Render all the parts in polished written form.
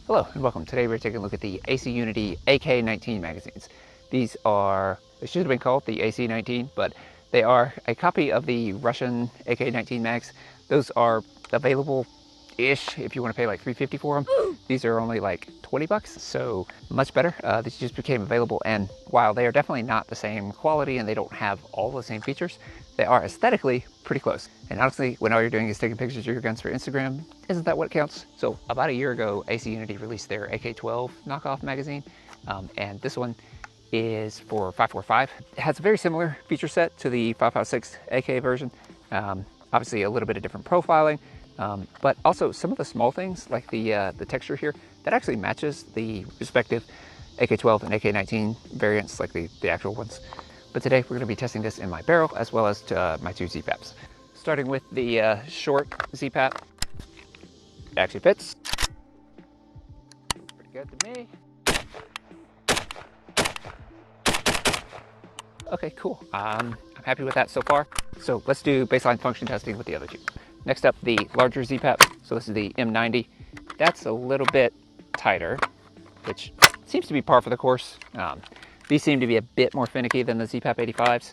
Hello and welcome. Today we're taking a look at the AC Unity AK19 magazines. They should have been called the AC19, but they are a copy of the Russian AK19 mags. Those are available-ish if you want to pay like $3.50 for them. These are only like 20 bucks, so much better. These just became available, and while they are definitely not the same quality and they don't have all the same features, they are aesthetically pretty close. And honestly, when all you're doing is taking pictures of your guns for Instagram, isn't that what counts? So about a year ago, AC Unity released their AK12 knockoff magazine, and this one is for 5.45. It has a very similar feature set to the 5.56 AK version. Obviously a little bit of different profiling, but also some of the small things like the texture here, that actually matches the respective AK12 and AK19 variants, like the actual ones. But today we're going to be testing this in my barrel as well as to my two ZPAPs. Starting with the short ZPAP. It actually fits. Pretty good to me. Okay, cool. I'm happy with that so far. So let's do baseline function testing with the other two. Next up, the larger ZPAP. So this is the M90. That's a little bit tighter, which seems to be par for the course. These seem to be a bit more finicky than the ZPAP85s.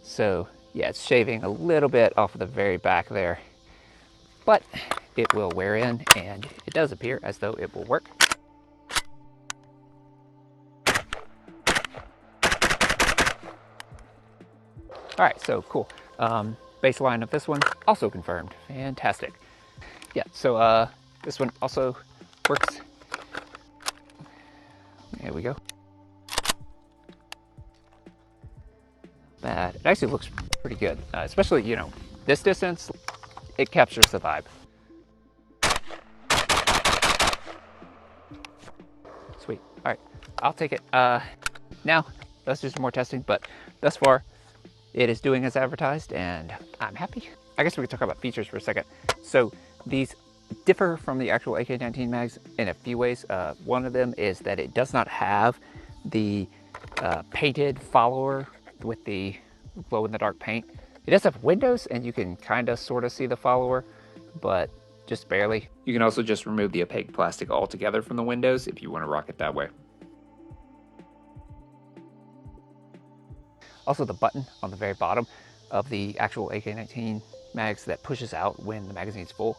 So yeah, it's shaving a little bit off of the very back there, but it will wear in, and it does appear as though it will work. All right, so cool. Baseline of this one also confirmed. Fantastic. Yeah, so this one also works. There we go. Bad. It actually looks pretty good, especially, you know, this distance. It captures the vibe. Sweet. All right, I'll take it. Now, let's do some more testing, but thus far, it is doing as advertised, and I'm happy. I guess we could talk about features for a second. So these differ from the actual AK19 mags in a few ways. One of them is that it does not have the painted follower with the glow-in-the-dark paint. It does have windows, and you can kind of sort of see the follower, but just barely. You can also just remove the opaque plastic altogether from the windows if you want to rock it that way. Also, the button on the very bottom of the actual AK19 mags that pushes out when the magazine's full.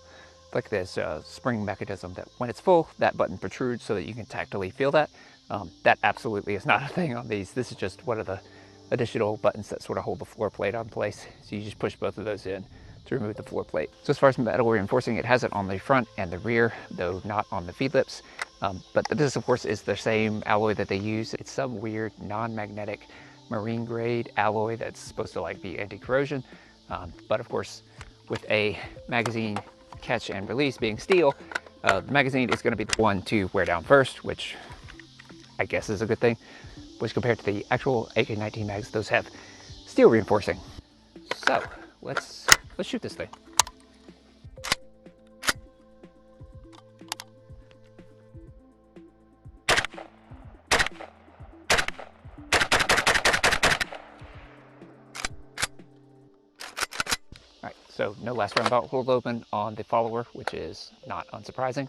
Like this spring mechanism that when it's full, that button protrudes so that you can tactily feel that. That absolutely is not a thing on these. This is just one of the additional buttons that sort of hold the floor plate on place. So you just push both of those in to remove the floor plate. So as far as metal reinforcing, it has it on the front and the rear, though not on the feed lips. But this, of course, is the same alloy that they use. It's some weird non-magnetic marine grade alloy that's supposed to like be anti-corrosion. But of course, with a magazine catch and release being steel, the magazine is going to be the one to wear down first, which I guess is a good thing. Which compared to the actual AK19 mags, those have steel reinforcing. So let's shoot this thing. All right, so no last round bolt hold open on the follower, which is not unsurprising.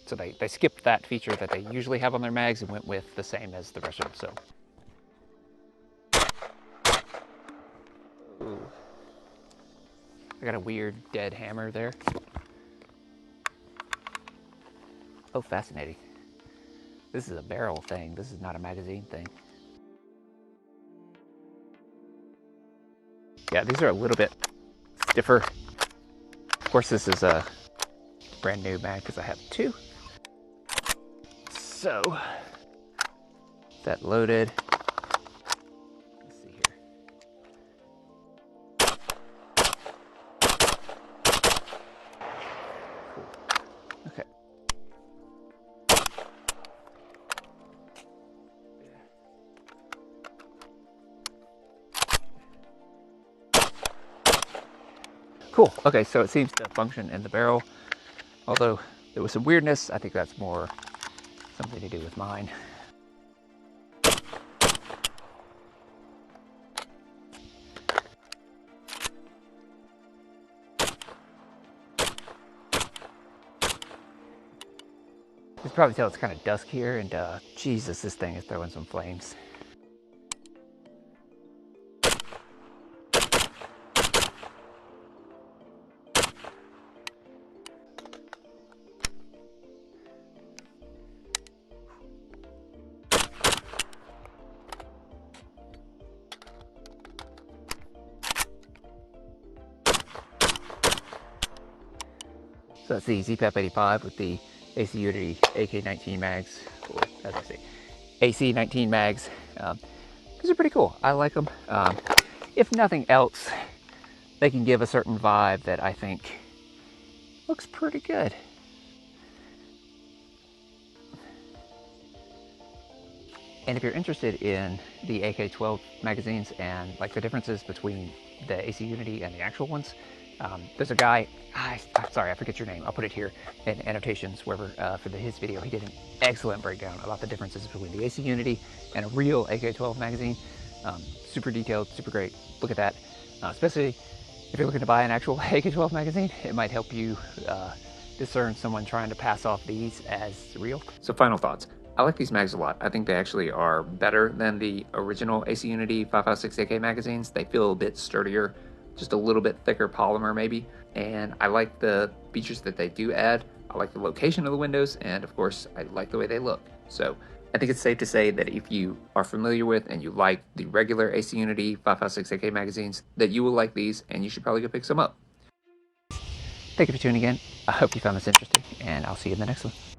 So they skipped that feature that they usually have on their mags and went with the same as the Russian. So, ooh. I got a weird dead hammer there. Oh, fascinating. This is a barrel thing. This is not a magazine thing. Yeah, these are a little bit stiffer. Of course, this is a brand new mag because I have two. So, that loaded. Let's see here. Cool. Okay. Cool. Okay, so it seems to function in the barrel. Although there was some weirdness, I think that's more something to do with mine. can probably tell it's kind of dusk here, and Jesus, this thing is throwing some flames. So that's the ZPAP85 with the AC Unity AK19 mags, or as I say, AC19 mags. These are pretty cool. I like them. If nothing else, they can give a certain vibe that I think looks pretty good. And if you're interested in the AK12 magazines and like the differences between the AC Unity and the actual ones, there's a guy, I'm sorry, I forget your name. I'll put it here in annotations wherever for his video. He did an excellent breakdown about the differences between the AC Unity and a real AK12 magazine. Super detailed, super great. Look at that. Especially if you're looking to buy an actual AK12 magazine, it might help you discern someone trying to pass off these as real. So final thoughts. I like these mags a lot. I think they actually are better than the original AC Unity 556 AK magazines. They feel a bit sturdier, just a little bit thicker polymer maybe. And I like the features that they do add. I like the location of the windows, and of course, I like the way they look. So I think it's safe to say that if you are familiar with and you like the regular AC Unity 556 AK magazines, that you will like these, and you should probably go pick some up. Thank you for tuning in. I hope you found this interesting, and I'll see you in the next one.